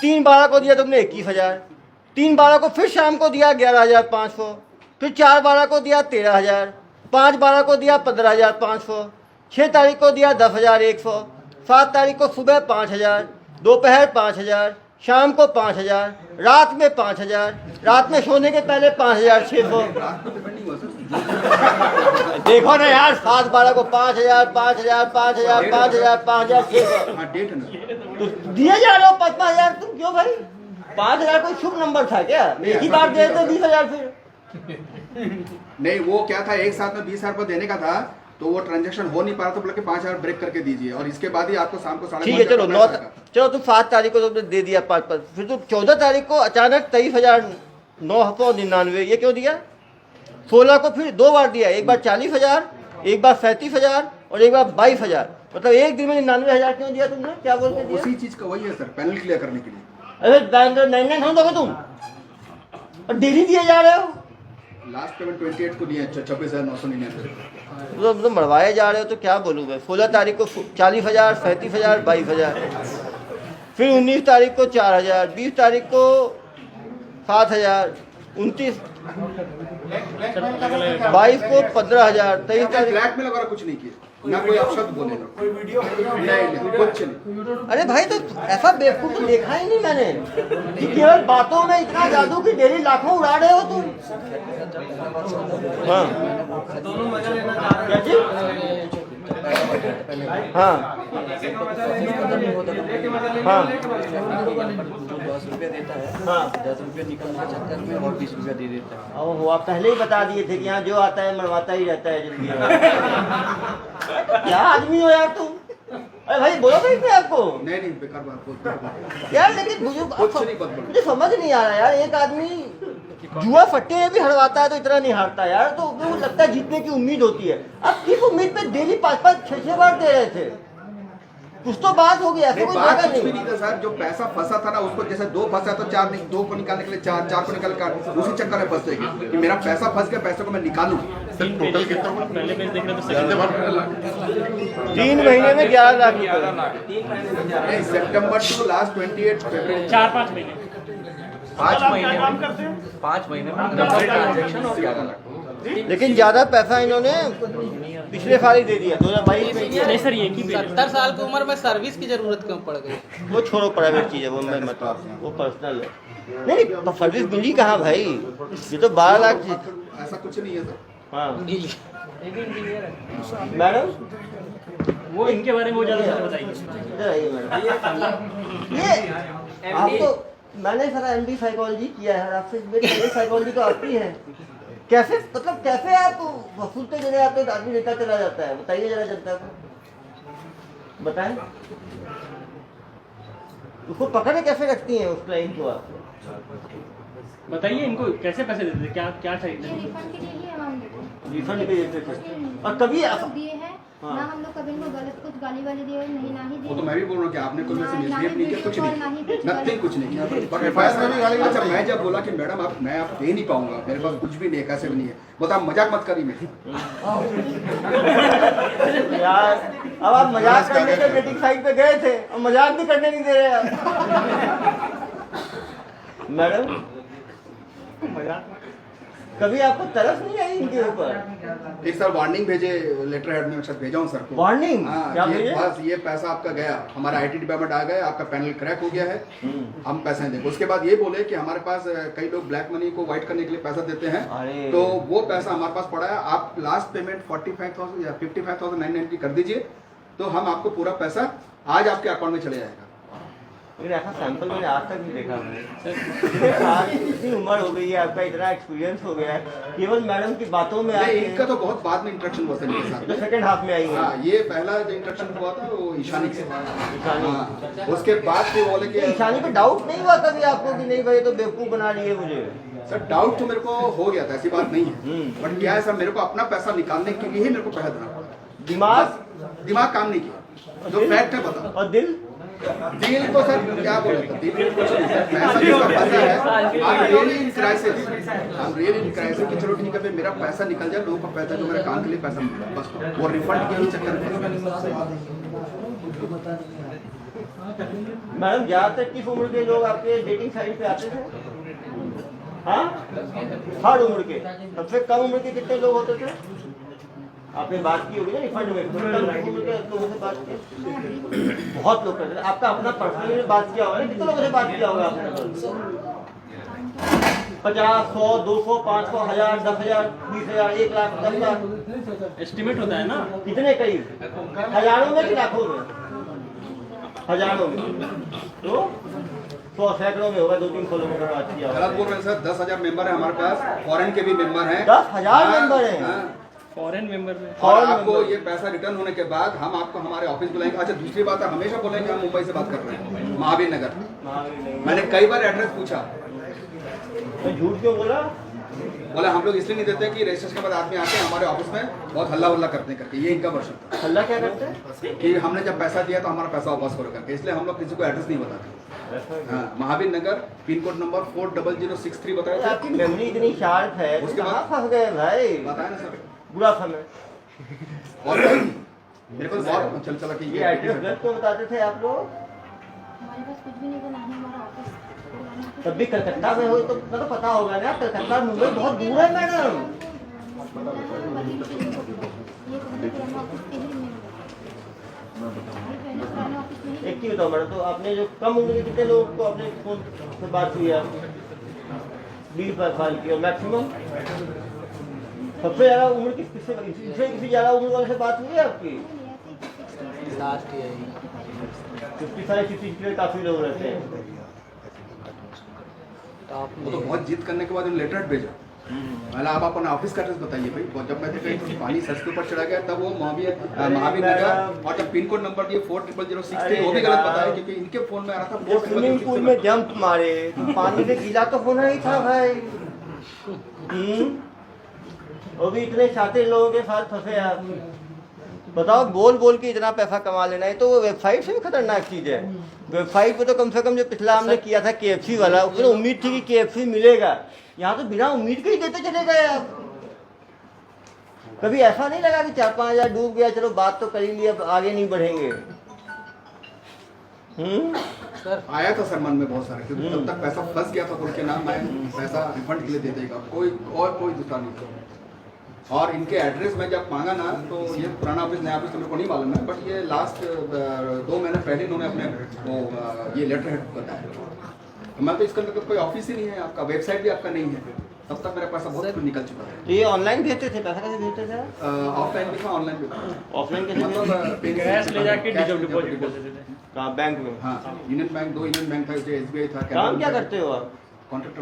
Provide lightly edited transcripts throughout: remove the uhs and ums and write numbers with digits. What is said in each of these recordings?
3/12 को दिया तुमने 21,000, 3/12 को फिर शाम को दिया 11,500, फिर 4/12 को दिया 13,000, 5/12 को दिया 15,500, 6 तारीख को दिया 10,100, 7 तारीख को सुबह 5,000, दोपहर 5,000, शाम को 5,000, रात में 5,000, रात में सोने के पहले 5,600। देखो ना यार, 7/12 को 5,000, 5,000, 5,000, 5,000, 5,600 तो दिए जा रहे हो 5,000। तुम क्यों भाई? 5,000 कोई शुभ नंबर था क्या? एक ही बार दे देते 20,000 फिर। नहीं, वो क्या था, एक साथ में 20,000 रुपये देने का था, तो वो ट्रांजैक्शन हो नहीं पा रहा, तो बोले कि 5,000 ब्रेक करके दीजिए और इसके बाद ही आपको शाम को 5:30 ठीक है। चलो तुम 7 तारीख को तुमने दे दिया 5, फिर तुम 14 तारीख को अचानक 23,999 ये क्यों दिया? 16 को फिर 2 बार दिया, एक बार 40,000, एक बार 37,000 और एक बार 22,000। मतलब एक दिन में 99,000 क्यों दिया तुमने? क्या बोलते दिया? उसी चीज का वही है सर, पैनल क्लियर करने के लिए। अरे 99 दोगे तुम और डेली दिए जा रहे हो। लास्ट पेमेंट 28 को दिया 26,999। तुम बढ़वाए जा रहे हो तो क्या बोलूँ मैं। 16 तारीख को 40,000, 37,000, 22,000, फिर 19 तारीख को 4,000, 20 तारीख को 7,000, 29, 22 को 15,000, 23 तारीख। ब्लैक में लगा कुछ नहीं किया ना, कोई अपशब्द बोले ना, कोई वीडियो नहीं, कुछ नहीं। अरे भाई, तो ऐसा बेवकूफ तो देखा ही नहीं मैंने कि केवल बातों में इतना जादू की डेली लाखों उड़ा रहे हो तुम। हाँ क्या चीज? हाँ हाँ 10 रुपये देता है, हाँ 10 रुपये निकलने के चक्कर में और 20 रुपये दे देता है। ओहो, आप पहले ही बता दिए थे कि यहाँ जो आता है मरवाता ही रहता है जल्दी। क्या आदमी हो यार तुम? अरे भाई बोलो भाई मैं आपको। नहीं, बेकार बात बोलते यार लेकिन मुझे समझ नहीं आ रहा यार, एक आदमी जुआ फट्टे में भी हरवाता है तो इतना नहीं हारता यार, तो वो लगता है जीतने की उम्मीद होती है। अब किस उम्मीद पे डेली 5-5, 6-6 बार दे रहे थे? कुछ तो बात होगी, ऐसे कोई बात जगह कुछ भी नहीं। नहीं था सर। जो पैसा फंसा था ना, उसको जैसे 2 फंसा तो 4 नहीं, 2 को निकालने के लिए 4, 4 को निकाल कर उसी चक्कर में फंस जाएगी कि मेरा पैसा फंस गया, पैसे को मैं निकालूं। टोटल कितना पहले पेज देख रहे थे, 3 महीने में 11 लाख नहीं, सितंबर टू लास्ट 28 फरवरी 4-5 महीने 5 महीने में डबल ट्रांजेक्शन और 11 लाख। लेकिन ज्यादा पैसा इन्होंने पिछले साल ही दे दिया 2022 में। नहीं सर, ये की 70 साल की उम्र में सर्विस की जरूरत क्यों पड़ गई? वो छोड़ो, प्राइवेट चीज है वो, मैं मतलब वो पर्सनल है। नहीं तो सर्विस मिली कहाँ भाई? ये तो 12 लाख। ऐसा कुछ नहीं है सर। हाँ इंजीनियर है मैडम, वो इनके बारे में वो ज़्यादा सर बताइए। इधर आइए मैडम। ये आपको मैंने सारा MD साइकोलॉजी किया है, आपसे साइकोलॉजी तो आती है। कैसे मतलब कैसे आप वसूलते चले जाते हो, आदमी देता चला जाता है? बताइए जरा जनता को, बताएं। उसको पकड़े कैसे रखती हैं उस क्लाइंट को आप? बताइए इनको कैसे पैसे देते थे, क्या क्या ये चाहिए? रिफंड के लिए ही हम देते हैं। रिफंड पे देते थे और कभी हम दिए हैं हाँ। ना, हम लोग कभी इनको गलत कुछ गाली वाली दिए नहीं, ना ही वो तो दिए। मैं भी बोल रहा हूँ कि आपने कोई वैसे ना ही मिसबिहेव नहीं किया, कुछ वीडियो कॉल, ना ही नहीं, कुछ नथिंग, कुछ नहीं किया। पर FIR में भी गाली गलौज अच्छा, चली। मैं जब बोला कि मैडम आप मैं आप दे नहीं पाऊंगा, मेरे पास कुछ भी नहीं है, कैसे भी नहीं है, बोलता आप मजाक मत करिए मेरे। यार अब आप मजाक करने के डेटिंग साइट पे गए थे और मजाक भी करने नहीं दे रहे आप। मैडम कभी आपको तरस नहीं आई इनके ऊपर? एक सर वार्निंग भेजे, लेटर हेड में शायद भेजा हूँ सर को। वार्निंग हाँ, क्या ये भेजे? बस ये पैसा आपका गया, हमारा IT डिपार्टमेंट आ गया, आपका पैनल क्रैक हो गया है, हम पैसे नहीं देंगे। उसके बाद ये बोले कि हमारे पास कई लोग ब्लैक मनी को व्हाइट करने के लिए पैसा देते हैं, अरे। तो वो पैसा हमारे पास पड़ा है, आप लास्ट पेमेंट 45,000 या 55,990 कर दीजिए, तो हम आपको पूरा पैसा आज आपके अकाउंट में चले जाएगा। लेकिन ऐसा सैंपल मैंने आज तक नहीं देखा। मैंने आज इतनी उम्र हो गई है, आपका इतना एक्सपीरियंस हो गया है, केवल मैडम की बातों में नहीं, आके इनका तो बहुत बाद में इंटरेक्शन हुआ सर इनके साथ तो में। सेकंड हाफ में आई है। हाँ, ये पहला जो इंटरेक्शन हुआ था वो ईशानी से। ईशानी। हाँ, उसके बाद फिर बोले कि ईशानी पे डाउट नहीं हुआ कभी आपको कि नहीं भाई तो बेवकूफ बना रही है मुझे? सर डाउट तो मेरे को हो गया था, ऐसी बात नहीं है, हम्म। बट क्या है सर, मेरे को अपना पैसा निकालने के लिए ही मेरे को पैसा देना पड़ा। दिमाग काम नहीं किया, जो फैक्ट है बता। और दिल तो सर क्या बोले थे, दिल कुछ नहीं सर, पैसा जिसका फंसा है, I'm really in crisis, I'm really in crisis कि चलो ठीक है भाई, मेरा पैसा निकल जाए, लोगों का पैसा जो मेरे काम के लिए पैसा मिल जाए, बस वो रिफंड के ही चक्कर में फंस गया। मैडम ज्यादातर किस उम्र के लोग आपके डेटिंग साइट पे आते थे? हाँ, हर उम्र के। सबसे कम उम्र के कितने लोग होते थे? आपने बात की होगी ना रिफंड में, कम उम्र के लोगों से बात की? बहुत लोग करते थे। आपका अपना पर्सनली बात किया होगा ना, कितने लोगों से बात किया होगा आपने? 50, 100, 200, 500, 1000, 10,000, 20,000, 1 लाख, 10 लाख एस्टिमेट होता है ना। कितने करीब? हजारों में कि लाखों में? हजारों में। तो 100 सैकड़ों में होगा, 200-300 लोगों ने बात किया होगा। गलत बोल रहे हैं सर, 10,000 मेंबर है हमारे पास, फॉरेन के भी मेंबर हैं। 10,000 मेंबर हैं? हाँ। फॉरेन मेंबर में और आपको ये पैसा रिटर्न होने के बाद हम आपको हमारे ऑफिस बुलाएंगे। अच्छा, दूसरी बात है, हमेशा बोलेंगे हम मुंबई से बात कर रहे हैं, महावीर नगर। मैंने कई बार एड्रेस पूछा, मैं झूठ क्यों बोला? बोला हम लोग इसलिए नहीं देते कि रजिस्ट्रेशन के बाद आदमी आते हैं हमारे ऑफिस में बहुत हल्ला उल्ला करते करके, ये इनका वर्षन था अल्लाह क्या करते हैं? कि हमने जब पैसा दिया तो हमारा पैसा वापस करो करके, इसलिए हम लोग किसी को एड्रेस नहीं बताते। हाँ, महावीर नगर, पिन कोड नंबर 40063 बताया था। आपकी मेमोरी इतनी शार्प है, उसके कहाँ बाद फंस गए भाई? बताया ना सर। बुरा समय। और मेरे को बहुत चल चला कि ये एड्रेस गलत क्यों बताते थे आप लोग? हमारे पास कुछ भी नहीं था, ना ही हमारा ऑफिस। तब भी कलकत्ता में हो तो पता होगा ना, कलकत्ता मुंबई बहुत दूर है मैडम। एक चीज बताओ मैडम, तो आपने जो कम उम्र के कितने लोगों को अपने फोन से बात हुई है? 20 साल की। और मैक्सिमम सबसे ज्यादा उम्र किसी ज्यादा उम्र वाले से बात हुई है आपकी? लास्ट ईयर 55, 60 काफी लोग रहते हैं। वो तो बहुत जिद करने के बाद लेटर भेजा। पहले आप अपना ऑफिस का एड्रेस बताइए भाई। जब मैं देखा पानी सर के ऊपर चढ़ा गया तब वो महावीर नगर, और जब पिन कोड नंबर दिए 40006 वो भी गलत बताया क्योंकि इनके फोन में आ रहा था जब स्विमिंग पूल में जंप मारे तो पानी से गीला तो होना ही था भाई। वो भी इतने शातिर लोगों के साथ फंसे आप। बताओ, बोल बोल के इतना पैसा कमा लेना है तो वो वेबसाइट से भी खतरनाक चीज है। वेबसाइट पे तो कम से कम जो पिछला हमने किया था KFC वाला, उसमें उम्मीद थी कि KFC मिलेगा। यहाँ तो बिना उम्मीद के ही देते चले गए आप। कभी ऐसा नहीं लगा कि 4-5 हज़ार डूब गया, चलो बात तो कर ही ली, अब आगे नहीं बढ़ेंगे? सर आया था सर मन में बहुत सारे, क्योंकि तब तक पैसा फंस गया था उनके नाम, मैं पैसा रिफंड के लिए दे देगा, कोई दूसरा नहीं था। और इनके एड्रेस में जब मांगा ना, तो ये पुराना ऑफिस नया ऑफिस तो मेरे को नहीं मालूम है, बट ये लास्ट 2 महीने पहले इन्होंने अपने वो ये लेटर हेड बताया। तो मैं तो इसके अंदर कोई ऑफिस ही नहीं है आपका, वेबसाइट भी आपका नहीं है, तब तक मेरा पैसा बहुत निकल चुका है। तो ये ऑनलाइन भेजते थे? पैसा कैसे भेजते थे? ऑफलाइन भी था, ऑनलाइन भी था। ऑफलाइन कैसे? मतलब कैश ले जाके डिपॉजिट कर देते थे। कहाँ? बैंक में? हाँ, यूनियन बैंक, 2 यूनियन बैंक था, SBI था। काम क्या करते हो आप? कॉन्ट्रैक्टर।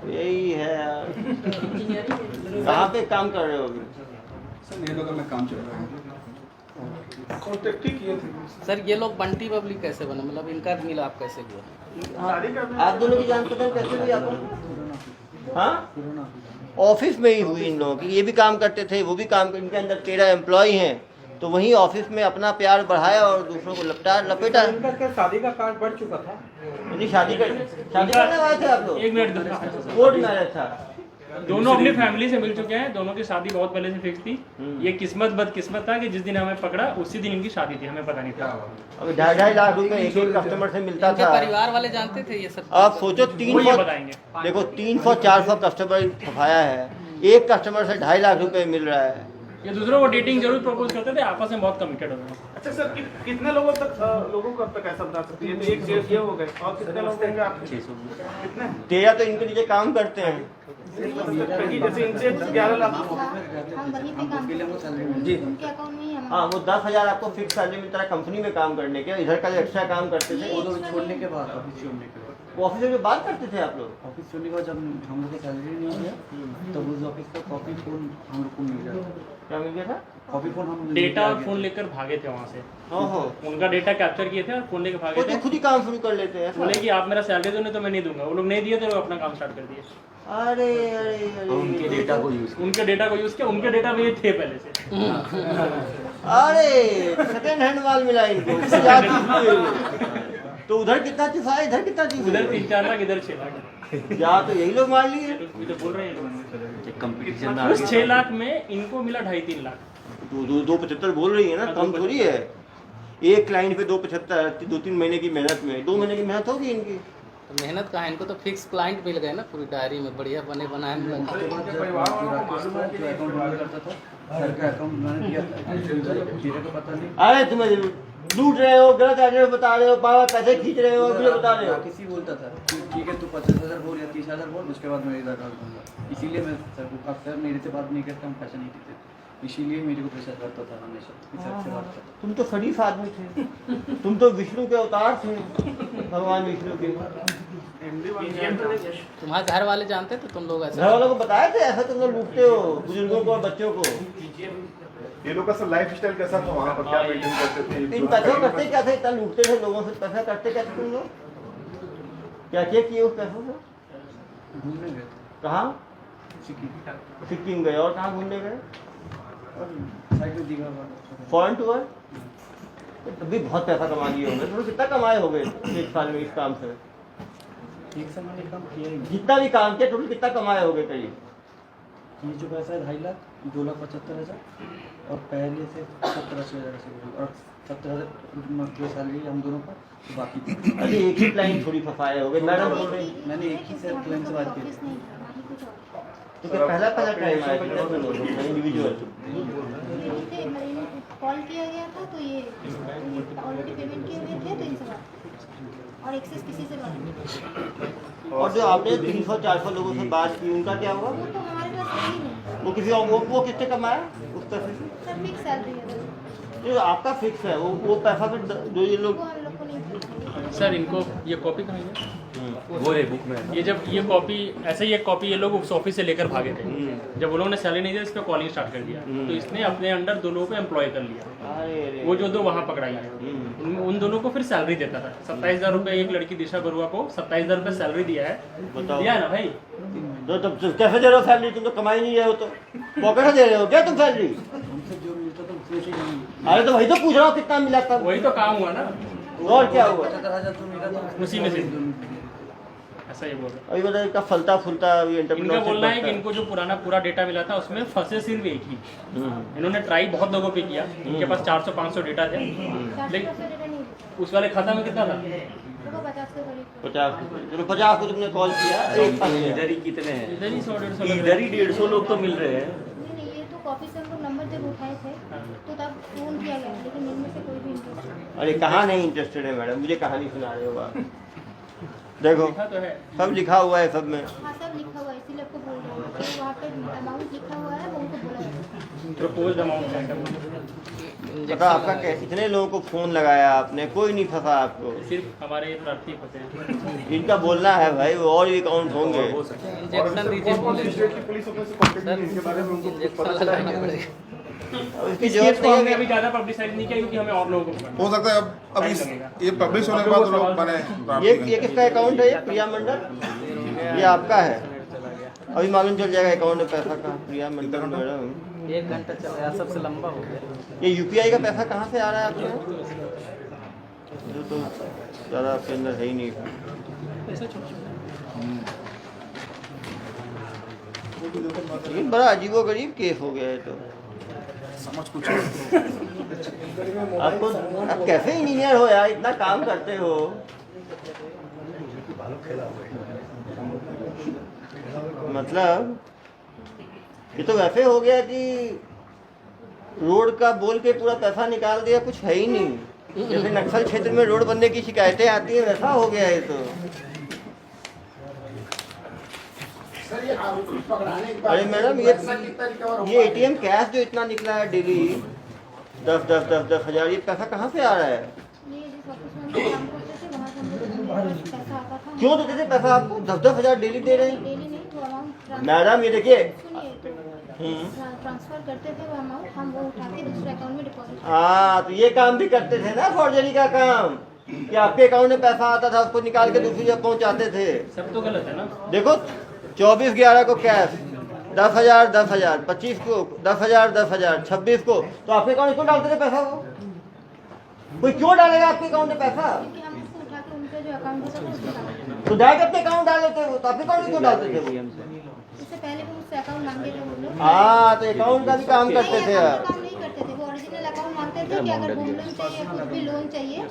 यही है यार। कहाँ पे काम कर रहे हो अभी? सर नेहरू नगर में काम चल रहा है। कॉन्टैक्ट ही किए थे सर, ये लोग बंटी पब्लिक कैसे बना, मतलब इनका मिला आप कैसे हुआ? आप दोनों की जान पहचान कैसे हुई आपको? हाँ, ऑफिस में ही हुई इन लोगों की। ये भी काम करते थे, वो भी काम, इनके अंदर 13 एम्प्लॉय हैं, तो वहीं ऑफिस में अपना प्यार बढ़ाया और दूसरों को लपेटा। इनका क्या शादी का कार्ड बढ़ चुका था? नहीं, शादी करने आए थे आप लोग? 1 मिनट। कोर्ट मैरिज था। दोनों अपनी फैमिली से मिल चुके हैं, दोनों की शादी बहुत पहले से फिक्स थी। ये किस्मत बदकिस्मत था कि जिस दिन हमें पकड़ा उसी दिन इनकी शादी थी, हमें पता नहीं था। अब 2.5 लाख रुपए एक कस्टमर से मिलता इनके था। परिवार वाले जानते थे ये सब? आप सोचो, वो ये बताएंगे। 300-400 कस्टमर फंसाया है, एक कस्टमर से 2.5 लाख रुपए मिल रहा है। ये दूसरों को डेटिंग जरूर प्रपोज करते थे, आपस में बहुत कमिटेड होते थे। अच्छा सर, कितने लोगों को अब तक ऐसा बता सकते हैं? तो एक जेल ये हो गए, और कितने लोग होंगे आप? कितने? 13 तो इनके नीचे काम करते हैं। क्योंकि जैसे इनसे 11 लाख हम वहीं पे काम करते हैं। जी। उनके अकाउंट में ही हमारा। हाँ, वो 10,000 आपको फिक्स सैलरी मिलता है कंपनी में काम करने के, इधर का जो एक्स्ट्रा काम करते थे वो छोड़ने के बाद, ऑफिस छोड़ने के बाद, वो ऑफिस में बात करते थे आप लोग? ऑफिस छोड़ने के बाद जब हम लोग को सैलरी नहीं मिला तब उस ऑफिस का कॉपी फोन हम लोग को मिल गया। क्या मिल गया था? कॉपी फोन हम डेटा और फोन लेकर भागे थे वहाँ से। ओहो, उनका डेटा कैप्चर किए थे और फोन लेकर भागे वो थे। तो खुद ही काम शुरू कर लेते हैं। बोले कि आप मेरा सैलरी दो, नहीं तो मैं नहीं दूंगा। वो लोग नहीं दिए तो लोग अपना काम स्टार्ट कर दिए। अरे अरे अरे, उनके डेटा को यूज उनके डेटा को यूज किया, उनके डेटा में ये थे पहले से। अरे सेकंड हैंड माल मिला इनको। क्या चीज़ थी? तो उधर कितना चीज है, इधर कितना चीज? उधर 3-4 लाख, इधर 6 लाख। या तो यही लोग मार लिए। ये तो बोल रहे हैं कंपटीशन उस 6 लाख में इनको मिला 2.5-3 लाख। 275 बोल रही है ना, कम थोड़ी है। एक क्लाइंट पे 275, 2-3 महीने की मेहनत में 2 महीने की मेहनत होगी इनकी। तो मेहनत कहाँ है, इनको तो फिक्स क्लाइंट मिल गए ना पूरी डायरी में, बढ़िया बने बनाए मिला। उसके बाद जब राकेश को जो अकाउंट मैनेज करता था सर का अकाउंट मैंने दिया था, मेरे को पता नहीं। अरे तुम लूट रहे हो, गलत एड्रेस बता रहे हो, बार पैसे खींच रहे हो, मुझे बता रहे हो। राकेश ही बोलता था कि ठीक है तू 50,000 बोल या 30,000 बोल, उसके बाद मैं इधर डाल दूंगा। इसीलिए मैं सर को, अब सर मेरे से बात नहीं करता, हम पैसे नहीं देते, इसीलिए मेरे को प्रेशर करता था हमेशा कि सर से बात करता। तुम तो शरीफ आदमी थे, तुम तो विष्णु के अवतार थे, भगवान विष्णु के। तुम्हारे घर वाले जानते थे तुम लोग घर ऐसा? वालों को बताया थे ऐसा तुम लोग लूटते हो बुजुर्गों को और बच्चों को। ये लोग का सर लाइफ स्टाइल कैसा था वहाँ पर, क्या मेंटेन करते थे? इन पैसों करते क्या थे, इतना लूटते थे लोगों से, पैसा करते क्या थे तुम लोग, क्या क्या किए उस पैसों से? घूमने गए कहाँ? सिक्किम सिक्किम गए, और कहाँ घूमने गए? और साइड में दीघा फॉरेन टूर? तब भी बहुत पैसा कमा लिए होंगे, तुम लोग कितना कमाए होंगे एक साल में इस काम से? एक साल मैंने काम किया ही नहीं। जितना भी काम किया टोटल कितना कमाए होगे करीब? ये जो पैसा है 2.5 लाख, 2,75,000 और पहले से 17,000 से और 17,000 जो सैलरी हम दोनों का, तो बाकी अरे एक ही क्लाइंट थोड़ी फंसाए होगे, मैडम बोल रही। मैंने एक ही से क्लाइंट से बात की। ऑफिस नहीं था, ना ही कुछ और। तो क्या पहला टाइम आया कितना तुम लोग इंडिविजुअल? थे, मैंने कॉल किया गया था तो ये ऑलरेडी पेमेंट किए हुए थे तो इनसे बात की। और एक्सेस किसी से बात नहीं। और जो आपने 300-400 लोगों से बात की उनका क्या हुआ? वो तो हमारे पास है ही नहीं। वो किसी और वो कितने कमाया उस पैसे से? सर फिक्स सैलरी है बस। जो आपका फिक्स है वो पैसा फिर जो ये लोग। वो हम लोग को नहीं पता। सर इनको ये कॉपी कहाँ है? वो है बुक में। ये जब ये कॉपी ऐसे ही एक कॉपी ये लोग उस ऑफिस से लेकर भागे थे। जब वो लोगों ने सैलरी नहीं दी इस पर कॉलिंग स्टार्ट कर दिया, तो इसने अपने अंडर 2 लोगों को एम्प्लॉय कर लिया। अरे वो जो 2 वहाँ पकड़ाई है उन दोनों को फिर सैलरी देता था 27,000 रुपये। एक लड़की दिशा बरुआ को 27,000 रुपये सैलरी दिया है। बताओ। दिया है ना भाई? तो कैसे दे रहे हो सैलरी? तुम तो कमाई नहीं रहे हो, तो पॉकेट से दे रहे हो क्या तुम सैलरी? हमसे जो मिलता था उसमें से ही नहीं। अरे तो वही तो पूछ रहा हूँ कितना मिला तब। वही तो काम हुआ ना, और क्या हुआ? 75,000 जो मिला था उसी में से ऐसा ही बोल रहा अभी बताइए इतना फलता फूलता अभी हूं। इनका एंटरप्रेन्योरशिप बोलना है कि बढ़ता है। इनको जो पुराना पूरा डेटा मिला था उसमें फंसे सिर्फ एक ही। इन्होंने ट्राई बहुत लोगों पे किया, इनके पास 400-500 डेटा थे, 400 लेकिन डेटा नहीं देता। उस वाले खाता में कितना था? देखो 50 के करीब। 50 चलो 50 को तुमने कॉल किया, एक फंस गया। इधर ही कितने हैं? इधर ही 100-150 इधर ही 150 लोग तो मिल रहे हैं। नहीं, ये तो कॉफी से हम लोग नंबर जब उठाए थे तो तब फोन किया गया, लेकिन इनमें से कोई भी इंटरेस्ट नहीं। अरे कहाँ नहीं इंटरेस्टेड है मैडम, मुझे कहानी सुना रहे हो आप? देखो लिखा तो है। सब लिखा हुआ है सब में। हाँ सब लिखा हुआ है, इसीलिए आपको बोल रहे हैं कि वहाँ पे अमाउंट लिखा हुआ है, वो उनको बोला है। प्रपोज्ड अमाउंट है। पता आपका कैसे इतने लोगों को फोन लगाया आपने, कोई नहीं फंसा आपको? सिर्फ हमारे प्रार्थी होते हैं। इनका बोलना है भाई, वो और भी अकाउंट होंगे। इंजेक्शन दीजिए पुलिस। स्टेट की पुलिस ऑफिस से कांटेक्ट सर की इनके बारे में उनको कुछ इंजेक्शन पता चला है लगाना क्या? पड़ेगा। और इसकी इस जरूरत केस को हमने नहीं अभी है। ज़्यादा पब्लिसाइज नहीं किया क्योंकि हमें और लोगों को पकड़ना हो सकता है अब इस ये पब्लिश होने के बाद लोग बने ये किसका अकाउंट है? ये प्रिया मंडल, ये आपका है? अभी मालूम चल जाएगा अकाउंट में पैसा कहाँ। प्रिया मंडल मैडम, 1 घंटा चल रहा है, सबसे लंबा हो गया। ये यूपीआई का पैसा कहाँ से आ रहा है आपके? जो तो ज़्यादा आपके अंदर है ही नहीं। लेकिन बड़ा अजीबोगरीब केस हो गया है। तो समझ कुछ आपको आप कैसे इंजीनियर हो यार, इतना काम करते हो? मतलब ये तो वैसे हो गया कि रोड का बोल के पूरा पैसा निकाल दिया, कुछ है ही नहीं। जैसे नक्सल क्षेत्र में रोड बनने की शिकायतें आती है वैसा हो गया है। तो अरे मैडम ये एटीएम कैश जो इतना निकला है डेली 10 हज़ार, ये पैसा कहाँ से आ रहा है? ये जिस ऑफिस में हम लोग काम करते थे वहाँ से हम लोग को पैसा आता था। क्यों देते थे पैसा आपको? 10 हज़ार डेली दे रहे हैं डेली नहीं, वो अमाउंट मैडम। ये देखिए सुनिए, ट्रांसफर करते थे वो अमाउंट, हम वो उठा के दूसरे अकाउंट में डिपॉजिट। हाँ, तो ये काम भी करते थे ना फॉर्जरी का काम, कि आपके अकाउंट में पैसा आता था उसको निकाल के दूसरी जगह पहुंचाते थे। सब तो गलत है ना। देखो 24/11 को कैश 10,000 10,000, 25 को 10,000 10,000, 26 को तो आपके अकाउंट में क्यों डालते थे पैसा? वो कोई क्यों डालेगा आपके अकाउंट में पैसा? क्योंकि हम उसको उठा के उनका जो अकाउंट होता था उसमें डाल देते तो डायरेक्ट अपने अकाउंट डाल देते वो, तो आपके अकाउंट में क्यों डालते थे वो? थे। इससे पहले भी मुझसे अकाउंट मांगे थे वो लोग। हाँ, तो अकाउंट का भी काम करते थे नहीं, आप। हम काम नहीं करते थे, वो ओरिजिनल अकाउंट मांगते थे थे कि अगर होम लोन चाहिए कुछ भी लोन चाहिए